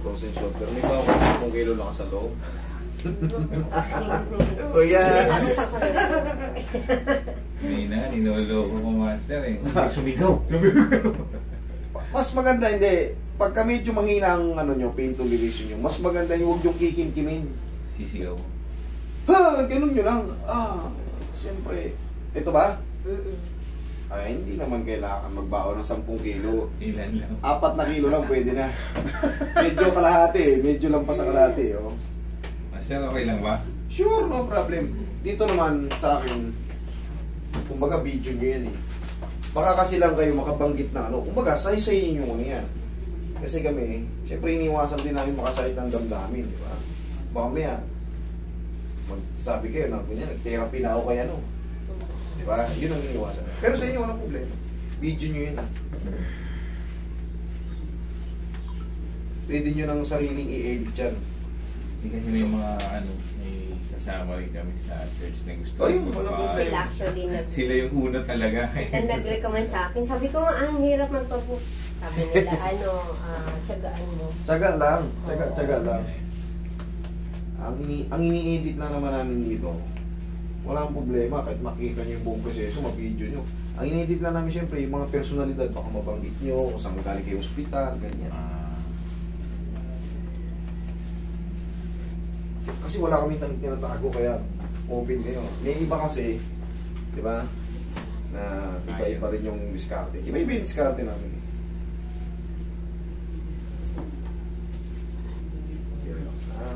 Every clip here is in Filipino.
Frozen shoulder. May bawa kung kilo lang sa loob. O yan. Hindi na, ninoloko ko master eh. Sumigaw. Mas maganda hindi. Pagka medyo mahina ang ano nyo, pain toleration nyo, mas maganda yung huwag yung kikimkimin. Sisigaw. Ha, ganun nyo lang. Siyempre. Ito ba? Ay, hindi naman kailangan magbaon ng 10 kilo. Ilan lang. 4 na kilo lang pwede na. Medyo kalahati eh. Medyo lang pa sa kalahati. Oh. Master, okay lang ba? Sure, no problem. Dito naman sa akin, kumbaga video nyo yan eh. Baka kasi lang kayo makabanggit na ano. Kumbaga, say-sayin nyo muna yan. Kasi kami, syempre iniwasan din namin makasakit ng damdamin, di ba? Baka maya, magsabi kayo na, ganyan, nag-therapy na ako kaya no. Di ba? Yun ang iniwasan. Pero sa inyo, walang problema. Video nyo yun. Pwede nyo ng sariling i-edit yan. Hindi kasi may mga ano, may kasama rin kami sa church na gusto. Ay, wala po. Sila actually Sila yung una talaga. sila nag-recommend sa akin. Sabi ko, ang hirap magpapu. Sabi nila, tiyagaan mo. Tiyaga lang. Tiyaga lang. Ang ini-edit lang naman namin dito, walang problema. Kahit makita nyo yung buong proseso, mag-video nyo. Ang ini-edit lang namin siyempre, yung mga personalidad, baka mabanggit nyo, kung saan magaling kayo hospital, ganyan. Kasi wala kami tinatago, kaya open kayo. May iba kasi, di ba, na iba-iba rin yung diskarte. Iba-iba yung diskarte namin. Relax na.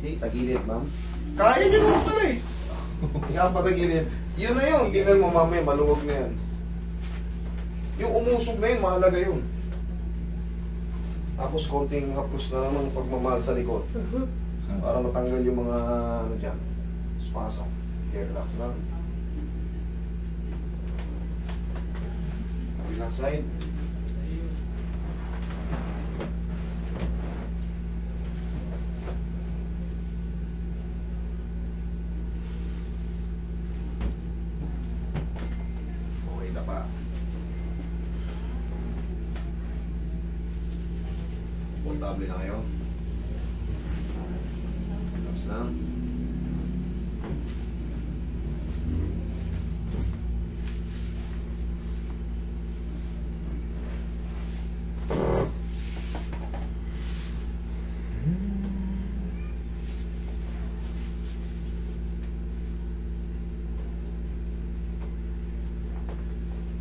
Okay, tagilid, ma'am. Kaya nyo naman pala eh. Kaya pa tagilid. Yun na yun. Tingnan mo mamaya, maluwag na yan. Yung umusog na yun, mahalaga yun. Tapos konting hapos na naman pagmamahal sa likod. Para matanggal yung mga ano dyan, spasm. Okay, relax lang. Kabilang side. Okay na pa. Komportable na kayo. Relax lang.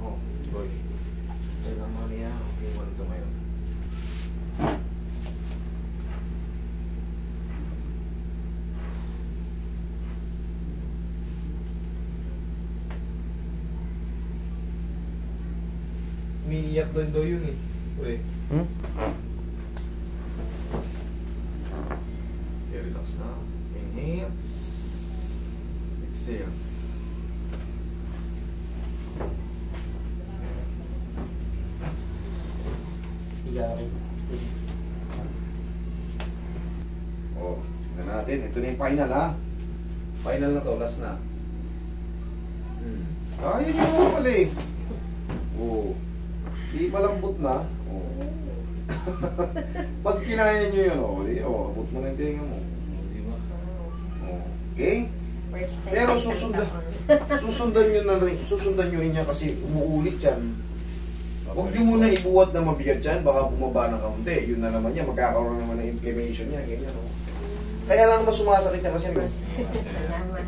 Oh, boy. Diyan lang mga niya. Okay, one to ngayon. Umiiyak doon daw yun eh. Uy. Okay, relax na. Inhale. Exhale. Oh, tignan natin. Ito na yung final ha. Final na to, last na. Kaya nyo naman pala eh. Oh. Di palambot na. Oh. Pag kinaya nyo yun, abot mo na yung tinga mo. Okay? First time Pero sa isang susundan nyo rin yan kasi umuulit yan. Huwag nyo muna ibuwat na mabigat yan, baka bumaba ng kaunti. Yun na naman yan, magkakaroon naman ng inflammation yan. Ganyan, oh. Kaya lang naman sumasakit yan kasi. Salamat.